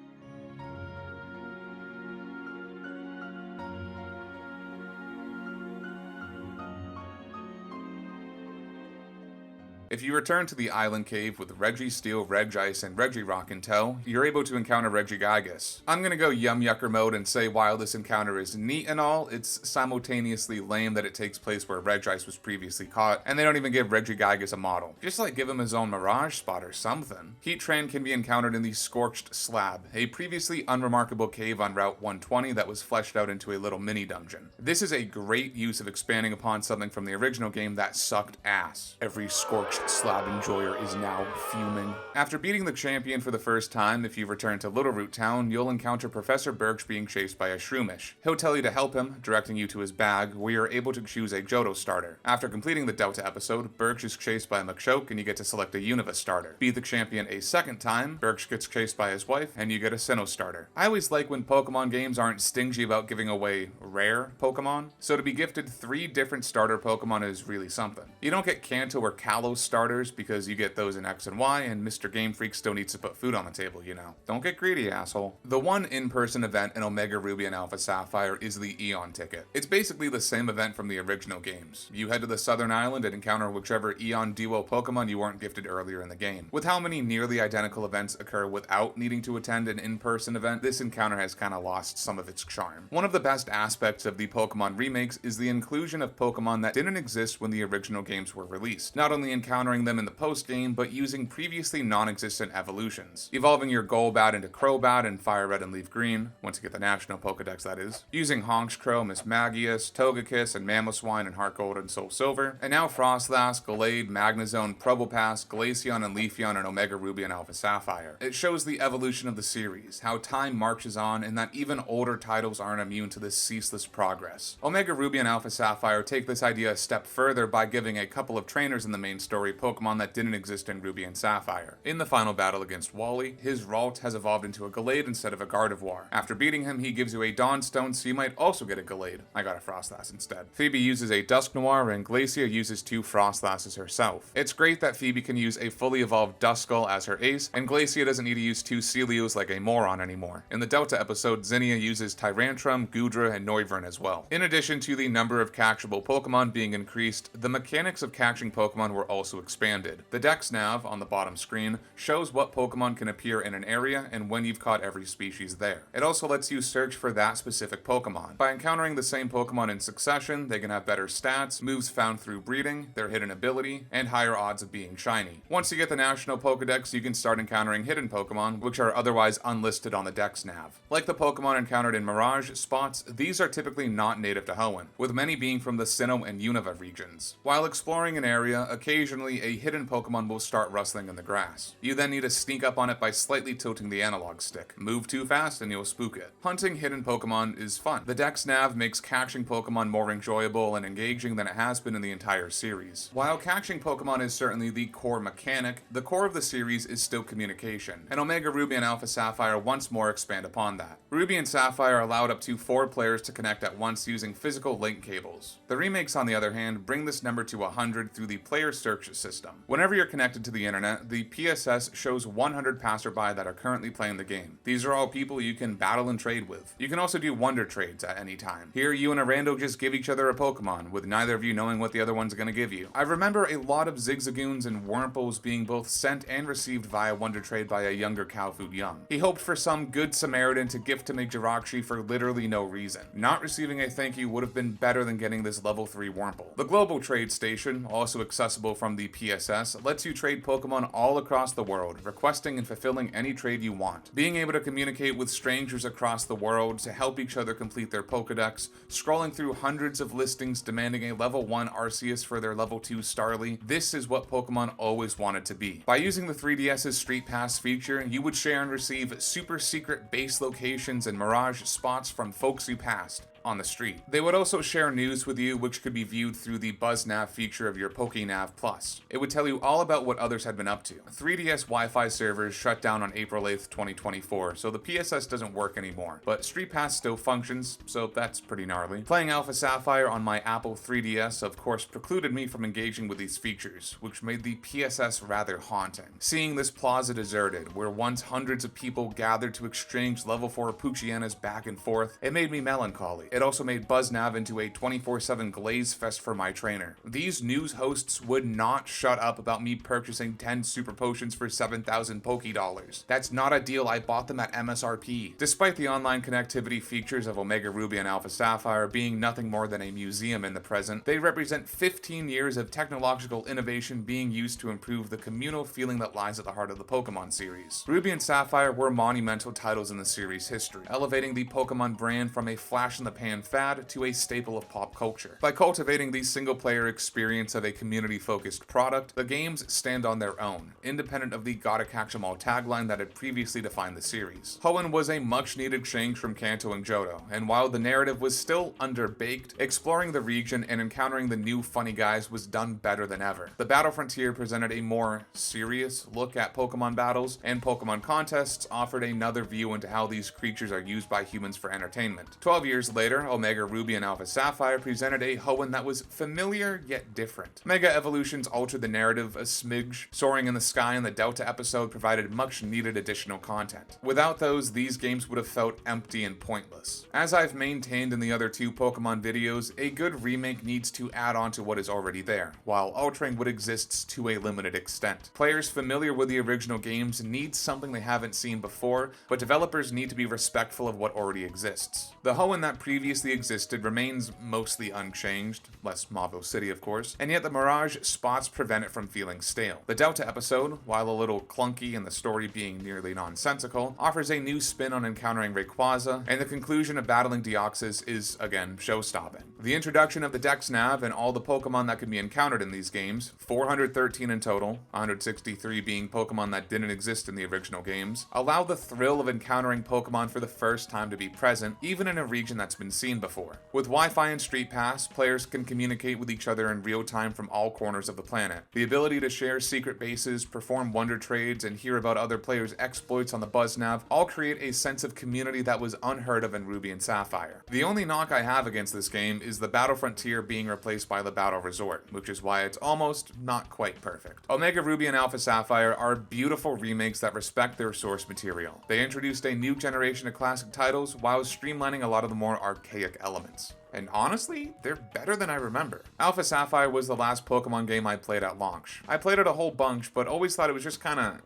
If you return to the island cave with Registeel, Regice, and Regirock in tow, you're able to encounter Regigigas. I'm gonna go Yum Yucker mode and say while this encounter is neat and all, it's simultaneously lame that it takes place where Regice was previously caught, and they don't even give Regigigas a model. Just like give him his own Mirage spot or something. Heatran can be encountered in the Scorched Slab, a previously unremarkable cave on Route 120 that was fleshed out into a little mini dungeon. This is a great use of expanding upon something from the original game that sucked ass. Every Scorched Slab enjoyer is now fuming. After beating the champion for the first time, if you return to Littleroot Town, you'll encounter Professor Birch being chased by a Shroomish. He'll tell you to help him, directing you to his bag, where you're able to choose a Johto starter. After completing the Delta episode, Birch is chased by a Machoke and you get to select a Unova starter. Beat the champion a second time, Birch gets chased by his wife, and you get a Sinnoh starter. I always like when Pokemon games aren't stingy about giving away rare Pokemon, so to be gifted 3 different starter Pokemon is really something. You don't get Kanto or Kalos starters because you get those in X and Y, and Mr. Game Freak still needs to put food on the table, you know. Don't get greedy, asshole. The one in-person event in Omega Ruby and Alpha Sapphire is the Eon ticket. It's basically the same event from the original games. You head to the Southern Island and encounter whichever Eon Duo Pokemon you weren't gifted earlier in the game. With how many nearly identical events occur without needing to attend an in-person event, this encounter has kind of lost some of its charm. One of the best aspects of the Pokemon remakes is the inclusion of Pokemon that didn't exist when the original games were released. Not only encountering them in the post-game, but using previously non-existent evolutions. Evolving your Golbat into Crobat in Fire Red and Leaf Green, once you get the National Pokedex that is. Using Honchkrow, Mismagius, Togekiss, and Mamoswine in Heart Gold and Soul Silver. And now Frostlass, Gallade, Magnezone, Probopass, Glaceon, and Leafeon in Omega Ruby and Alpha Sapphire. It shows the evolution of the series, how time marches on, and that even older titles aren't immune to this ceaseless progress. Omega Ruby and Alpha Sapphire take this idea a step further by giving a couple of trainers in the main story for a Pokemon that didn't exist in Ruby and Sapphire. In the final battle against Wally, his Ralt has evolved into a Gallade instead of a Gardevoir. After beating him, he gives you a Dawnstone, so you might also get a Gallade. I got a Frostlass instead. Phoebe uses a Dusknoir, and Glacia uses 2 Frostlasses herself. It's great that Phoebe can use a fully evolved Duskull as her ace, and Glacia doesn't need to use 2 Celios like a moron anymore. In the Delta episode, Zinnia uses Tyrantrum, Goodra, and Noivern as well. In addition to the number of catchable Pokemon being increased, the mechanics of catching Pokemon were also expanded. The Dex Nav on the bottom screen shows what Pokemon can appear in an area and when you've caught every species there. It also lets you search for that specific Pokemon. By encountering the same Pokemon in succession, they can have better stats, moves found through breeding, their hidden ability, and higher odds of being shiny. Once you get the National Pokedex, you can start encountering hidden Pokemon, which are otherwise unlisted on the Dex Nav. Like the Pokemon encountered in Mirage spots, these are typically not native to Hoenn, with many being from the Sinnoh and Unova regions. While exploring an area, occasionally a hidden Pokemon will start rustling in the grass. You then need to sneak up on it by slightly tilting the analog stick. Move too fast and you'll spook it. Hunting hidden Pokemon is fun. The Dex Nav makes catching Pokemon more enjoyable and engaging than it has been in the entire series. While catching Pokemon is certainly the core mechanic, the core of the series is still communication, and Omega Ruby and Alpha Sapphire once more expand upon that. Ruby and Sapphire allowed up to 4 players to connect at once using physical link cables. The remakes, on the other hand, bring this number to 100 through the player search system. Whenever you're connected to the internet, the PSS shows 100 passerby that are currently playing the game. These are all people you can battle and trade with. You can also do wonder trades at any time. Here, you and a rando just give each other a Pokemon, with neither of you knowing what the other one's gonna give you. I remember a lot of Zigzagoons and Wurmples being both sent and received via wonder trade by a younger Calfood Young. He hoped for some good Samaritan to gift him a Jirachi for literally no reason. Not receiving a thank you would have been better than getting this level 3 Wurmple. The Global Trade Station, also accessible from the PSS, lets you trade Pokemon all across the world, requesting and fulfilling any trade you want. Being able to communicate with strangers across the world to help each other complete their Pokedex, scrolling through hundreds of listings demanding a level 1 Arceus for their level 2 Starly, this is what Pokemon always wanted to be. By using the 3DS's Street Pass feature, you would share and receive super secret base locations and Mirage spots from folks you passed on the street. They would also share news with you, which could be viewed through the BuzzNav feature of your PokeNav Plus. It would tell you all about what others had been up to. 3DS Wi-Fi servers shut down on April 8th, 2024, so the PSS doesn't work anymore, but Street Pass still functions, so that's pretty gnarly. Playing Alpha Sapphire on my Apple 3DS, of course, precluded me from engaging with these features, which made the PSS rather haunting. Seeing this plaza deserted, where once hundreds of people gathered to exchange level 4 Poochyenas back and forth, it made me melancholy. It also made BuzzNav into a 24/7 glaze fest for my trainer. These news hosts would not shut up about me purchasing 10 super potions for 7,000 Poké-dollars. That's not a deal, I bought them at MSRP. Despite the online connectivity features of Omega Ruby and Alpha Sapphire being nothing more than a museum in the present, they represent 15 years of technological innovation being used to improve the communal feeling that lies at the heart of the Pokemon series. Ruby and Sapphire were monumental titles in the series' history, elevating the Pokemon brand from a flash-in-the-pan fad to a staple of pop culture. By cultivating the single-player experience of a community-focused product, the games stand on their own, independent of the gotta catch 'em all tagline that had previously defined the series. Hoenn was a much-needed change from Kanto and Johto, and while the narrative was still underbaked, exploring the region and encountering the new funny guys was done better than ever. The Battle Frontier presented a more serious look at Pokemon battles, and Pokemon contests offered another view into how these creatures are used by humans for entertainment. 12 years later, Omega Ruby and Alpha Sapphire presented a Hoenn that was familiar yet different. Mega Evolutions altered the narrative a smidge. Soaring in the Sky and the Delta episode provided much needed additional content. Without those, these games would have felt empty and pointless. As I've maintained in the other 2 Pokemon videos, a good remake needs to add on to what is already there, while altering what exists to a limited extent. Players familiar with the original games need something they haven't seen before, but developers need to be respectful of what already exists. The Hoenn that previously existed remains mostly unchanged, less Mauville City of course, and yet the Mirage spots prevent it from feeling stale. The Delta episode, while a little clunky and the story being nearly nonsensical, offers a new spin on encountering Rayquaza, and the conclusion of battling Deoxys is, again, show-stopping. The introduction of the Dex Nav and all the Pokemon that can be encountered in these games, 413 in total, 163 being Pokemon that didn't exist in the original games, allow the thrill of encountering Pokemon for the first time to be present, even in a region that's been even seen before. With Wi-Fi and Street Pass, players can communicate with each other in real time from all corners of the planet. The ability to share secret bases, perform wonder trades, and hear about other players' exploits on the BuzzNav all create a sense of community that was unheard of in Ruby and Sapphire. The only knock I have against this game is the Battle Frontier being replaced by the Battle Resort, which is why it's almost not quite perfect. Omega Ruby and Alpha Sapphire are beautiful remakes that respect their source material. They introduced a new generation of classic titles while streamlining a lot of the more archaic elements. And honestly, they're better than I remember. Alpha Sapphire was the last Pokemon game I played at launch. I played it a whole bunch, but always thought it was just kinda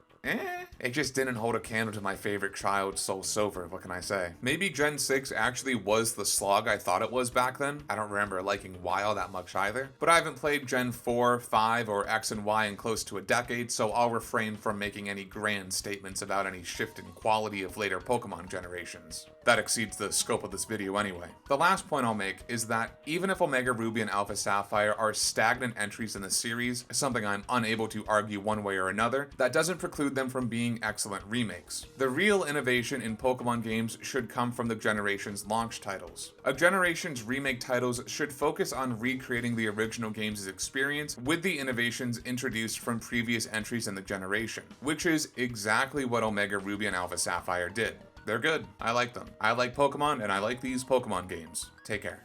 It just didn't hold a candle to my favorite child, Soul Silver, what can I say? Maybe Gen 6 actually was the slog I thought it was back then. I don't remember liking Y all that much either. But I haven't played Gen 4, 5, or X and Y in close to a decade, so I'll refrain from making any grand statements about any shift in quality of later Pokemon generations. That exceeds the scope of this video anyway. The last point I'll make is that even if Omega Ruby and Alpha Sapphire are stagnant entries in the series, something I'm unable to argue one way or another, that doesn't preclude them from being excellent remakes. The real innovation in Pokemon games should come from the generation's launch titles. A generation's remake titles should focus on recreating the original game's experience with the innovations introduced from previous entries in the generation, which is exactly what Omega Ruby and Alpha Sapphire did. They're good. I like them. I like Pokemon, and I like these Pokemon games. Take care.